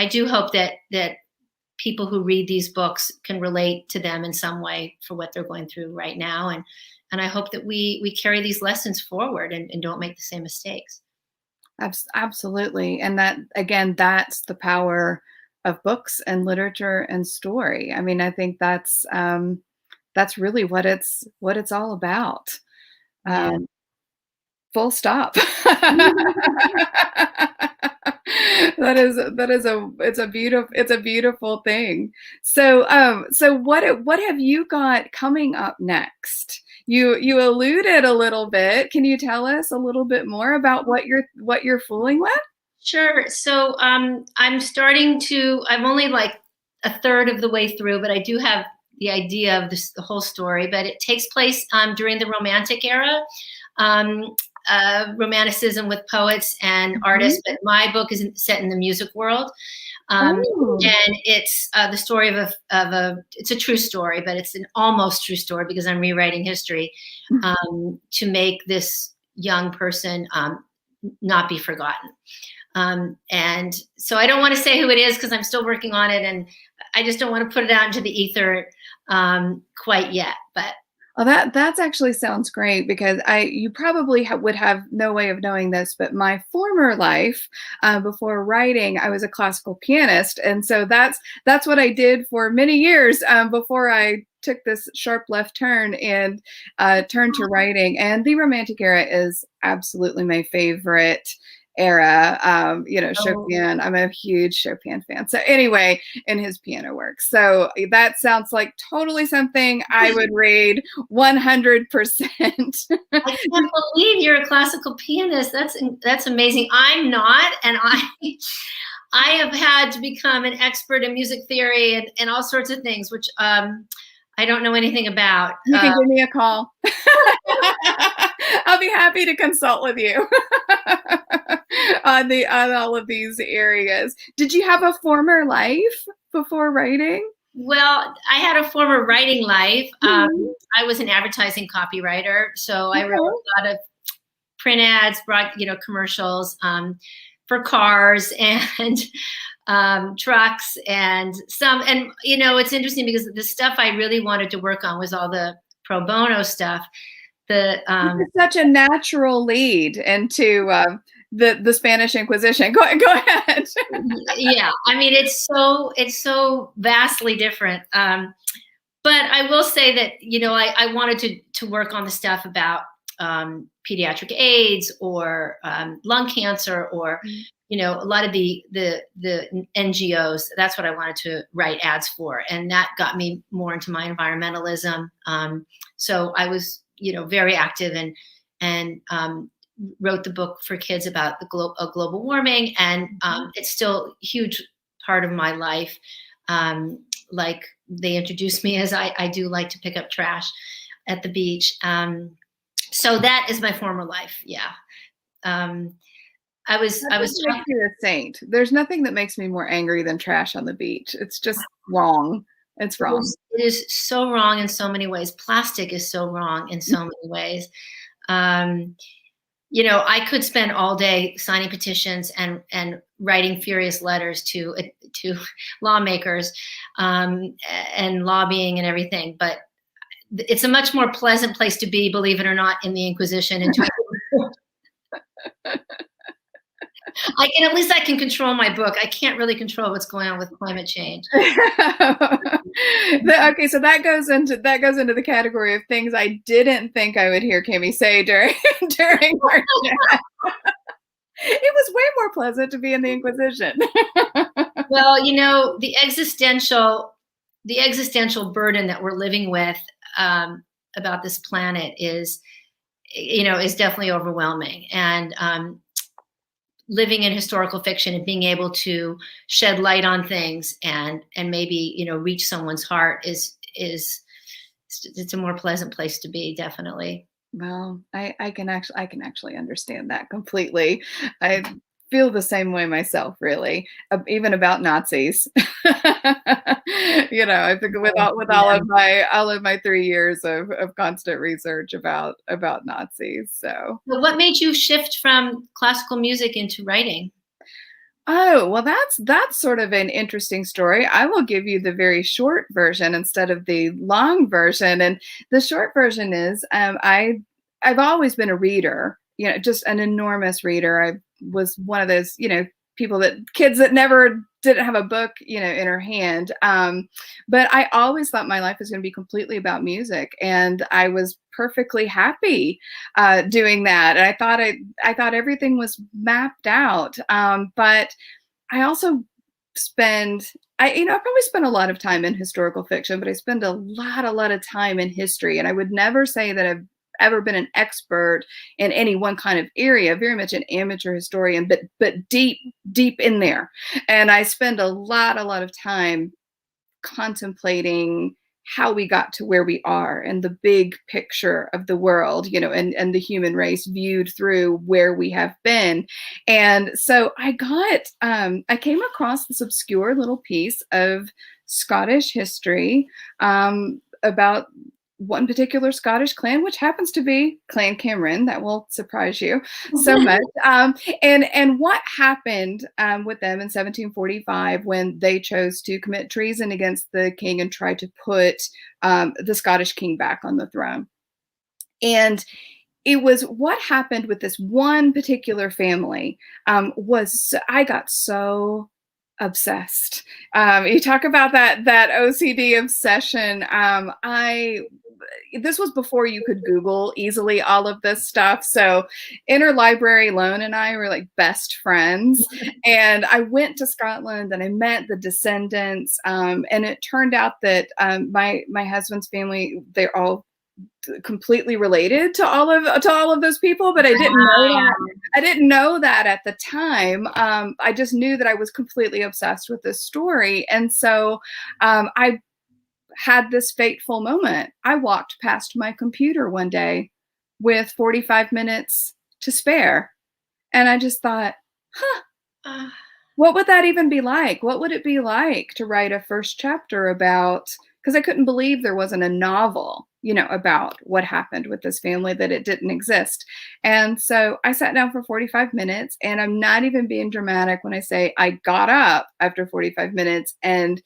do hope that people who read these books can relate to them in some way for what they're going through right now, and I hope that we carry these lessons forward and don't make the same mistakes. Absolutely, and that, again, that's the power of books and literature and story. I mean, I think that's really what it's all about. Yeah. Full stop. It's a beautiful thing. So what have you got coming up next? You alluded a little bit. Can you tell us a little bit more about what you're fooling with? Sure. So I'm only like a third of the way through, but I do have the idea of the whole story. But it takes place during the Romantic era. Romanticism with poets and artists, but my book is set in the music world, and it's the story of it's a true story, but it's an almost true story because I'm rewriting history to make this young person not be forgotten. And so I don't want to say who it is because I'm still working on it, and I just don't want to put it out into the ether quite yet, but. Well, that actually sounds great, because you probably would have no way of knowing this, but my former life, before writing, I was a classical pianist, and so that's what I did for many years before I took this sharp left turn and turned to writing. And the Romantic era is absolutely my favorite era. Chopin. I'm a huge Chopin fan. So anyway, in his piano work. So that sounds like totally something I would read 100%. I can't believe you're a classical pianist. That's amazing. I'm not, and I have had to become an expert in music theory and all sorts of things, which I don't know anything about. You can give me a call. I'll be happy to consult with you on all of these areas. Did you have a former life before writing? Well, I had a former writing life. I was an advertising copywriter, so I wrote a lot of print ads, commercials for cars and trucks and it's interesting because the stuff I really wanted to work on was all the pro bono stuff. It's such a natural lead into the Spanish Inquisition. Go ahead. Yeah, I mean it's so vastly different. But I will say that I wanted to work on the stuff about pediatric AIDS or lung cancer or a lot of the NGOs. That's what I wanted to write ads for, and that got me more into my environmentalism. So I was very active and wrote the book for kids about the global warming, and it's still a huge part of my life. Like they introduced me as I do like to pick up trash at the beach. So that is my former life. Yeah. I was makes you a saint. There's nothing that makes me more angry than trash on the beach. It's just wrong. It's wrong. It is so wrong in so many ways. Plastic is so wrong in so many ways. I could spend all day signing petitions and writing furious letters to lawmakers and lobbying and everything. But it's a much more pleasant place to be, believe it or not, in the Inquisition. At least I can control my book. I can't really control what's going on with climate change. Okay, so that goes into the category of things I didn't think I would hear Kimmy say during our chat. It was way more pleasant to be in the Inquisition. Well, the existential burden that we're living with about this planet is definitely overwhelming. And living in historical fiction and being able to shed light on things and maybe reach someone's heart is it's a more pleasant place to be, definitely. Well, I can actually understand that completely. I feel the same way myself, really, even about Nazis. I think with all of my 3 years of constant research about Nazis. So, what made you shift from classical music into writing? Oh, well, that's sort of an interesting story. I will give you the very short version instead of the long version. And the short version is I've always been a reader, just an enormous reader. I was one of those, kids that never didn't have a book, in her hand. But I always thought my life was going to be completely about music, and I was perfectly happy doing that. And I thought everything was mapped out. But I also I probably spend a lot of time in historical fiction, but I spend a lot of time in history. And I would never say that I've ever been an expert in any one kind of area, very much an amateur historian, but deep in there. And I spend a lot of time contemplating how we got to where we are and the big picture of the world, and the human race viewed through where we have been. And so I came across this obscure little piece of Scottish history about one particular Scottish clan, which happens to be Clan Cameron. That will surprise you so much. And what happened with them in 1745 when they chose to commit treason against the king and try to put the Scottish king back on the throne. And it was what happened with this one particular family I got so obsessed. You talk about that OCD obsession. this was before you could Google easily all of this stuff. So interlibrary loan and I were like best friends. And I went to Scotland and I met the descendants. And it turned out that my husband's family, they're all completely related to all of those people, but I didn't know that. I didn't know that at the time. I just knew that I was completely obsessed with this story. And so I had this fateful moment. I walked past my computer one day with 45 minutes to spare. And I just thought, what would that even be like? What would it be like to write a first chapter about, because I couldn't believe there wasn't a novel, about what happened with this family, that it didn't exist. And so I sat down for 45 minutes, and I'm not even being dramatic when I say I got up after 45 minutes and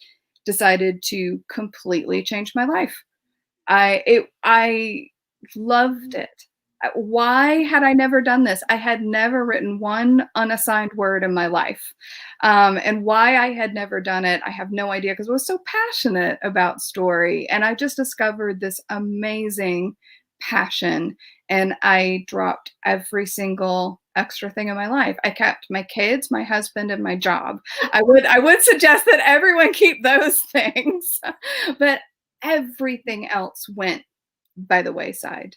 decided to completely change my life. I loved it. Why had I never done this? I had never written one unassigned word in my life. And why I had never done it, I have no idea, because I was so passionate about story. And I just discovered this amazing passion, and I dropped every single extra thing in my life. I kept my kids, my husband, and my job. I would suggest that everyone keep those things, but everything else went by the wayside.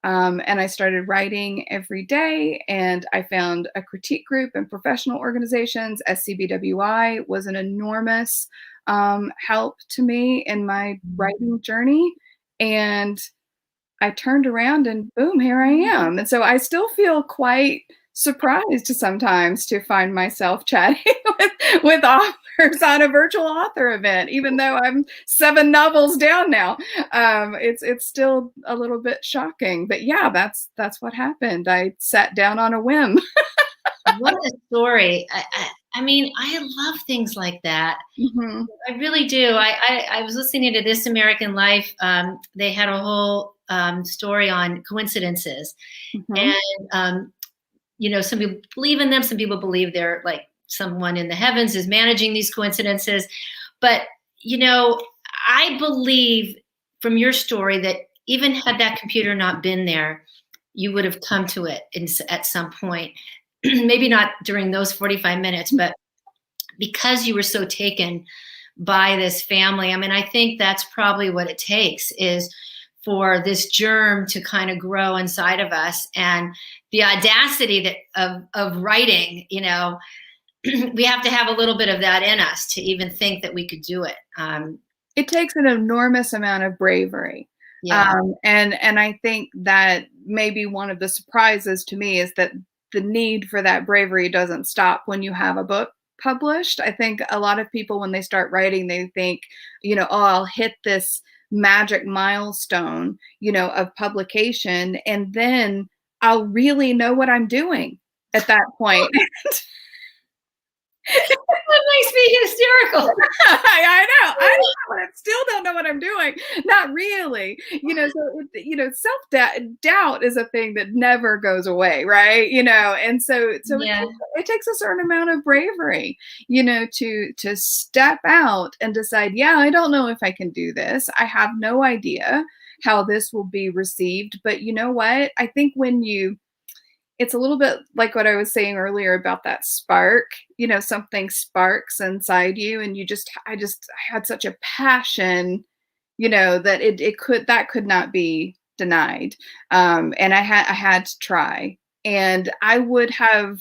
And I started writing every day, and I found a critique group and professional organizations. SCBWI was an enormous help to me in my writing journey. And I turned around and boom, here I am. And so I still feel quite surprised sometimes to find myself chatting with authors on a virtual author event, even though I'm 7 novels down now. It's still a little bit shocking, but yeah, that's what happened. I sat down on a whim. What a story. I mean, I love things like that. Mm-hmm. I really do. I was listening to This American Life. They had a whole story on coincidences. Mm-hmm. And, some people believe in them. Some people believe they're like someone in the heavens is managing these coincidences. But, I believe from your story that even had that computer not been there, you would have come to it at some point. Maybe not during those 45 minutes, but because you were so taken by this family. I mean, I think that's probably what it takes, is for this germ to kind of grow inside of us, and the audacity of writing, we have to have a little bit of that in us to even think that we could do it. It takes an enormous amount of bravery. Yeah. And I think that maybe one of the surprises to me is that the need for that bravery doesn't stop when you have a book published. I think a lot of people, when they start writing, they think, oh, I'll hit this magic milestone, of publication, and then I'll really know what I'm doing at that point. That makes me hysterical. I know, but I still don't know what I'm doing. Not really, so self-doubt is a thing that never goes away, right? And so Yeah. it takes a certain amount of bravery, to step out and decide, yeah, I don't know if I can do this. I have no idea how this will be received, but you know what? I think it's a little bit like what I was saying earlier about that spark, something sparks inside you, and I had such a passion, that could not be denied. And I had to try, and I would have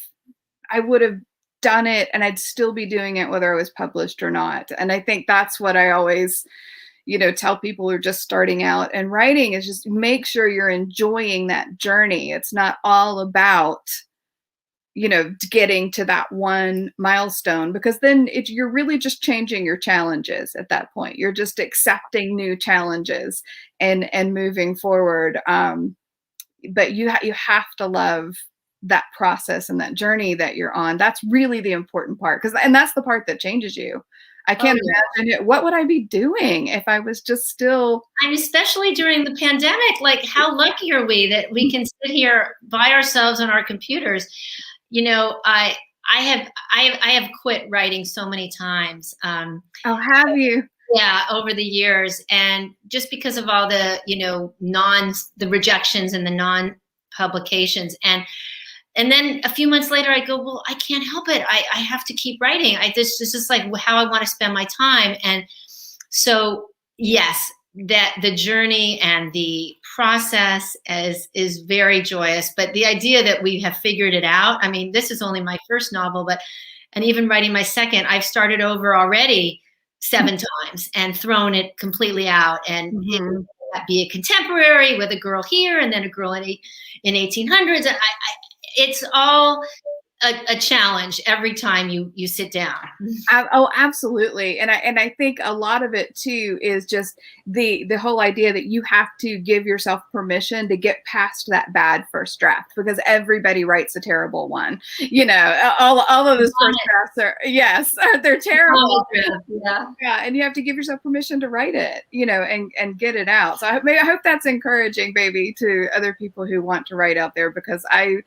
done it, and I'd still be doing it whether I was published or not. And I think that's what I always tell people who are just starting out and writing, is just make sure you're enjoying that journey. It's not all about, getting to that one milestone, because then you're really just changing your challenges at that point. You're just accepting new challenges and moving forward. But you have to love that process and that journey that you're on. That's really the important part, and that's the part that changes you. I can't imagine it. What would I be doing if I was just still? And especially during the pandemic, like, how lucky are we that we can sit here by ourselves on our computers? I have quit writing so many times. Oh, have you? Yeah, over the years. And just because of all the, the rejections and the non-publications. And then a few months later, I go, well, I can't help it. I have to keep writing. This is like how I want to spend my time. And so, yes, that the journey and the process is very joyous. But the idea that we have figured it out, I mean, this is only my first novel, and even writing my second, I've started over already 7 times and thrown it completely out. And be a contemporary with a girl here and then a girl in 1800s. It's all a challenge every time you sit down. Oh, absolutely. And I think a lot of it too is just the whole idea that you have to give yourself permission to get past that bad first draft, because everybody writes a terrible one. All of those first drafts they're terrible. Yeah. And you have to give yourself permission to write it, and get it out. So I hope that's encouraging, baby, to other people who want to write out there, because I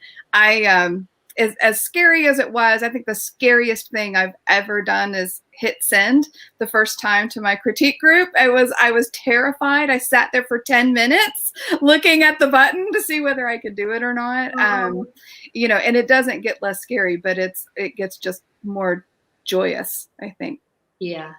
as scary as it was, I think the scariest thing I've ever done is hit send the first time to my critique group. I was terrified. I sat there for 10 minutes looking at the button to see whether I could do it or not. And it doesn't get less scary, but it gets just more joyous, I think. Yeah.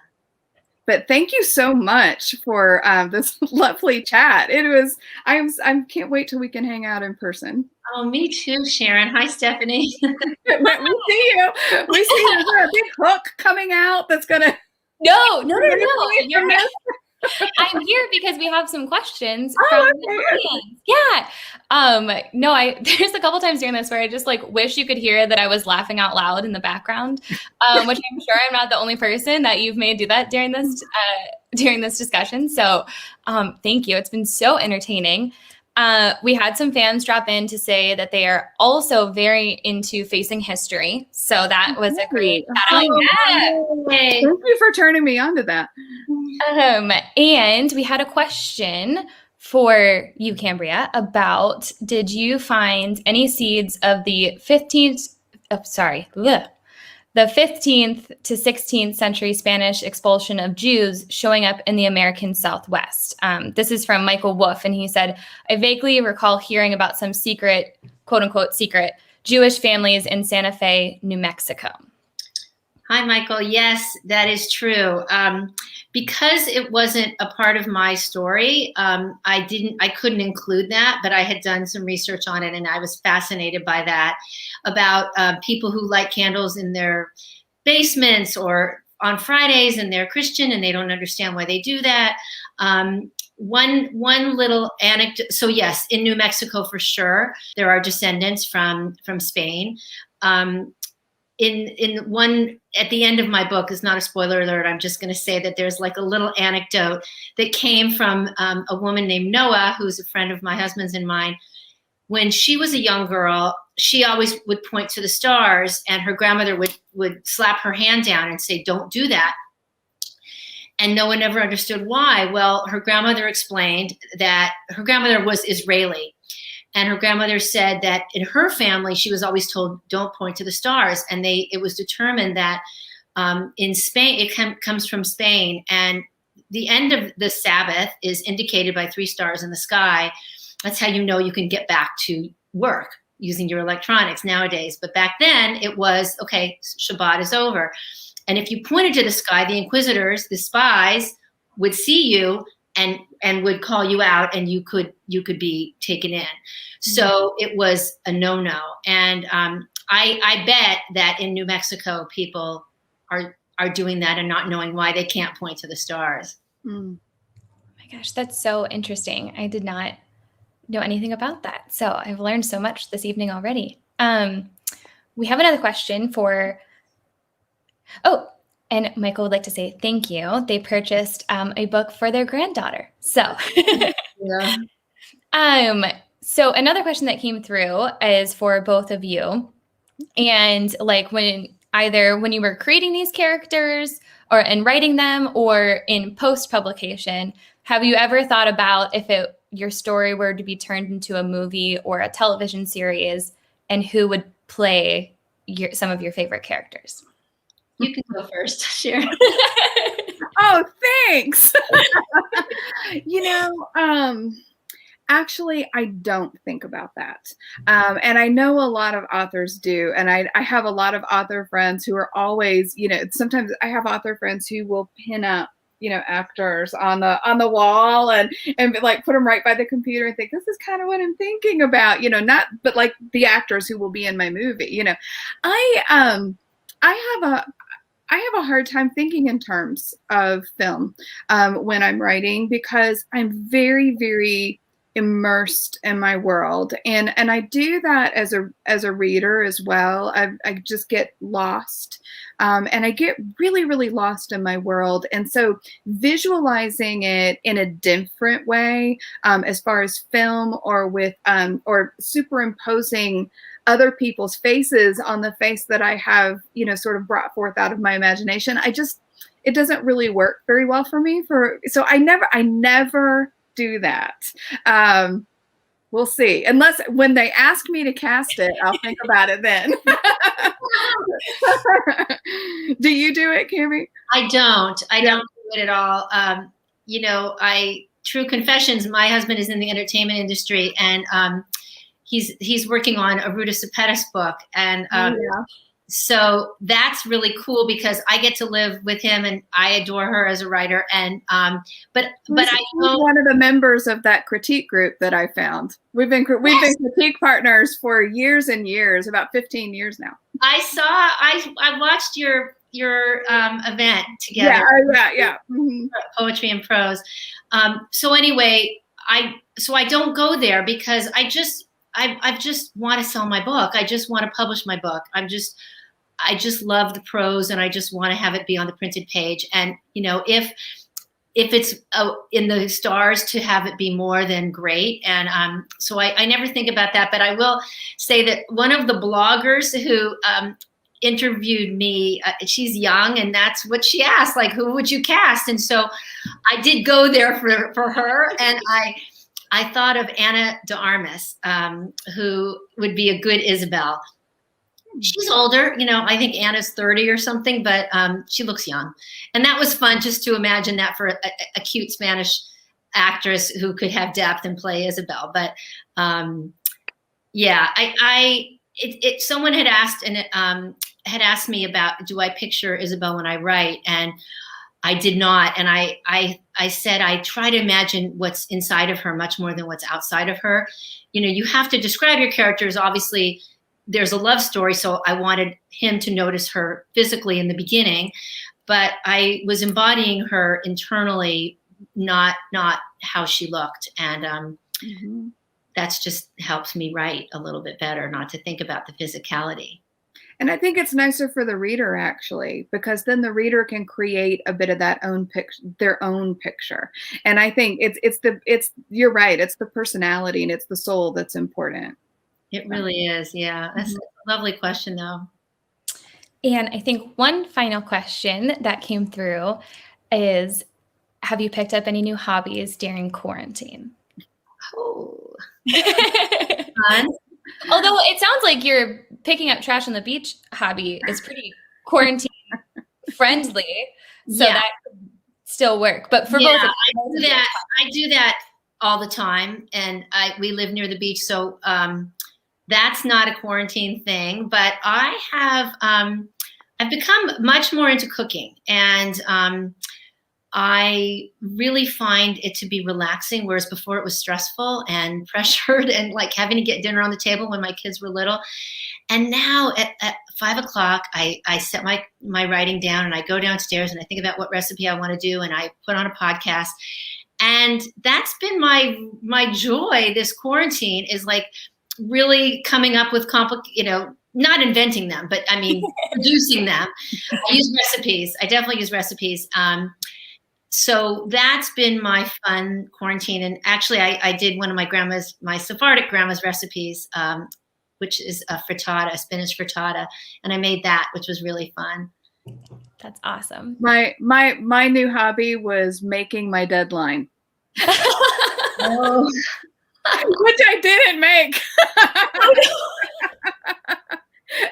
But thank you so much for this lovely chat. I can't wait till we can hang out in person. Oh, me too, Sharon. Hi, Stephanie. We see you. We see you. Is there a big hook coming out that's gonna? No. I'm here because we have some questions from the audience. Yeah. There's a couple times during this where I just wish you could hear that I was laughing out loud in the background, which I'm sure I'm not the only person that you've made do that during this discussion. So thank you. It's been so entertaining. We had some fans drop in to say that they are also very into facing history. So that was a great Thank you for turning me on to that. And we had a question for you, Cambria, about did you find any seeds of the 15th to 16th century Spanish expulsion of Jews showing up in the American Southwest? This is from Michael Wolf, and he said, I vaguely recall hearing about some secret, quote unquote, secret Jewish families in Santa Fe, New Mexico. Hi, Michael. Yes, that is true. Because it wasn't a part of my story, I couldn't include that, but I had done some research on it, and I was fascinated by that, about people who light candles in their basements or on Fridays, and they're Christian and they don't understand why they do that. One little anecdote. So yes, in New Mexico for sure, there are descendants from Spain. In one, at the end of my book, is not a spoiler alert, I'm just going to say that there's a little anecdote that came from a woman named Noah, who's a friend of my husband's and mine. When she was a young girl, she always would point to the stars, and her grandmother would slap her hand down and say, don't do that. And no one ever understood why. Well, her grandmother explained that her grandmother was Israeli. And her grandmother said that in her family, she was always told, don't point to the stars. And it was determined that in Spain, it comes from Spain. And the end of the Sabbath is indicated by 3 stars in the sky. That's how you know you can get back to work using your electronics nowadays. But back then it was, okay, Shabbat is over. And if you pointed to the sky, the inquisitors, the spies, would see you and would call you out, and you could be taken in. So it was a no-no. And I bet that in New Mexico, people are doing that and not knowing why they can't point to the stars. Oh my gosh, that's so interesting. I did not know anything about that. So I've learned so much this evening already. We have another question for, and Michael would like to say thank you. They purchased a book for their granddaughter. So, so another question that came through is for both of you. And when you were creating these characters and writing them, or in post-publication, have you ever thought about if your story were to be turned into a movie or a television series, and who would play some of your favorite characters? You can go first, Sharon. Oh, thanks. Actually, I don't think about that. And I know a lot of authors do. And I have a lot of author friends who are always, sometimes I have author friends who will pin up, actors on the wall and like put them right by the computer and think, this is kind of what I'm thinking about, but like the actors who will be in my movie, I have a hard time thinking in terms of film when I'm writing, because I'm very, very immersed in my world, and I do that as a reader as well. I just get lost, and I get really, really lost in my world. And so visualizing it in a different way, as far as film or with or superimposing other people's faces on the face that I have, sort of brought forth out of my imagination, it doesn't really work very well for me. So I never do that. We'll see. Unless when they ask me to cast it, I'll think about it then. Do you do it, Cambria? I don't do it at all. True confessions, my husband is in the entertainment industry, and he's working on a Ruta Sepetys book, and so that's really cool because I get to live with him, and I adore her as a writer. And but I know one of the members of that critique group that I found. We've been critique partners for years and years, about 15 years now. I watched your event together. Yeah. Mm-hmm. Poetry and prose. So anyway, I don't go there because I just want to sell my book. I just want to publish my book. I just love the prose, and I just want to have it be on the printed page. And if it's in the stars, to have it be more than great. And so I never think about that. But I will say that one of the bloggers who interviewed me, she's young, and that's what she asked, like, who would you cast? And so I did go there for her, and I thought of Ana de Armas, who would be a good Isabel. She's older, I think Anna's 30 or something, but she looks young. And that was fun just to imagine that for a cute Spanish actress who could have depth and play Isabel. But someone had asked me about, do I picture Isabel when I write? And I did not. And I said, I try to imagine what's inside of her much more than what's outside of her. You have to describe your characters. Obviously, there's a love story, so I wanted him to notice her physically in the beginning, but I was embodying her internally, not how she looked. And that's just helps me write a little bit better, not to think about the physicality. And I think it's nicer for the reader, actually, because then the reader can create a bit of their own picture. And I think you're right. It's the personality and it's the soul that's important. It really is. Yeah. That's a lovely question, though. And I think one final question that came through is, have you picked up any new hobbies during quarantine? Oh. Fun. Although it sounds like your picking up trash on the beach hobby is pretty quarantine friendly. So that could still work. But for both of us, I do that all the time. And we live near the beach. So that's not a quarantine thing, but I have, I've become much more into cooking, and I really find it to be relaxing, whereas before it was stressful and pressured and like having to get dinner on the table when my kids were little. And now at 5 o'clock, I set my writing down, and I go downstairs and I think about what recipe I want to do, and I put on a podcast. And that's been my joy this quarantine, is like really coming up with not inventing them, but I mean, producing them. I use recipes. I definitely use recipes. So that's been my fun quarantine. And actually I did one of my Sephardic grandma's recipes, which is a frittata, a spinach frittata. And I made that, which was really fun. That's awesome. My new hobby was making my deadline. Which I didn't make.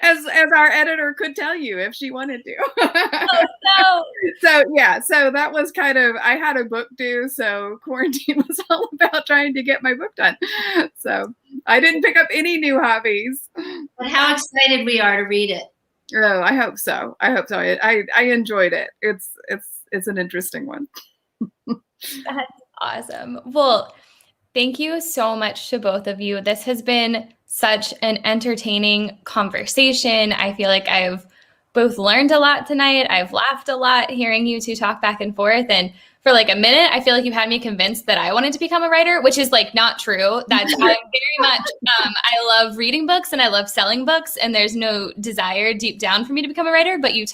as our editor could tell you if she wanted to. Oh, no. So yeah, so that was kind of, I had a book due, so quarantine was all about trying to get my book done. So I didn't pick up any new hobbies. But how excited we are to read it. Oh, I hope so. I hope so. I enjoyed it. It's an interesting one. That's awesome. Well, thank you so much to both of you. This has been such an entertaining conversation. I feel like I've both learned a lot tonight. I've laughed a lot hearing you two talk back and forth. And for like a minute, I feel like you've had me convinced that I wanted to become a writer, which is like not true. That's I'm very much, I love reading books and I love selling books, and there's no desire deep down for me to become a writer. But you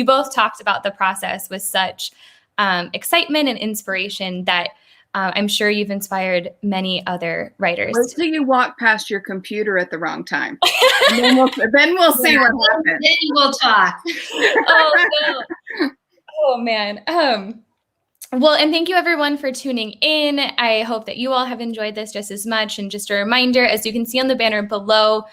both talked about the process with such excitement and inspiration that I'm sure you've inspired many other writers. Wait till you walk past your computer at the wrong time. then we'll see what happens. Then we'll talk. Oh, no. Oh, man. Well, and thank you everyone for tuning in. I hope that you all have enjoyed this just as much. And just a reminder, as you can see on the banner below,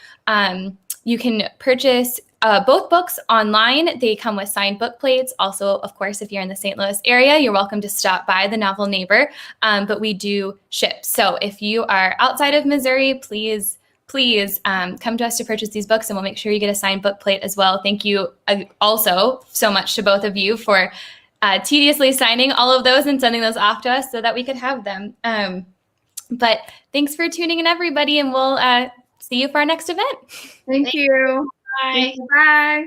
you can purchase both books online. They come with signed book plates. Also, of course, if you're in the St. Louis area, you're welcome to stop by the Novel Neighbor, but we do ship. So if you are outside of Missouri, please come to us to purchase these books, and we'll make sure you get a signed book plate as well. Thank you also so much to both of you for tediously signing all of those and sending those off to us so that we could have them. But thanks for tuning in, everybody, and we'll see you for our next event. Thank you. Bye. Bye.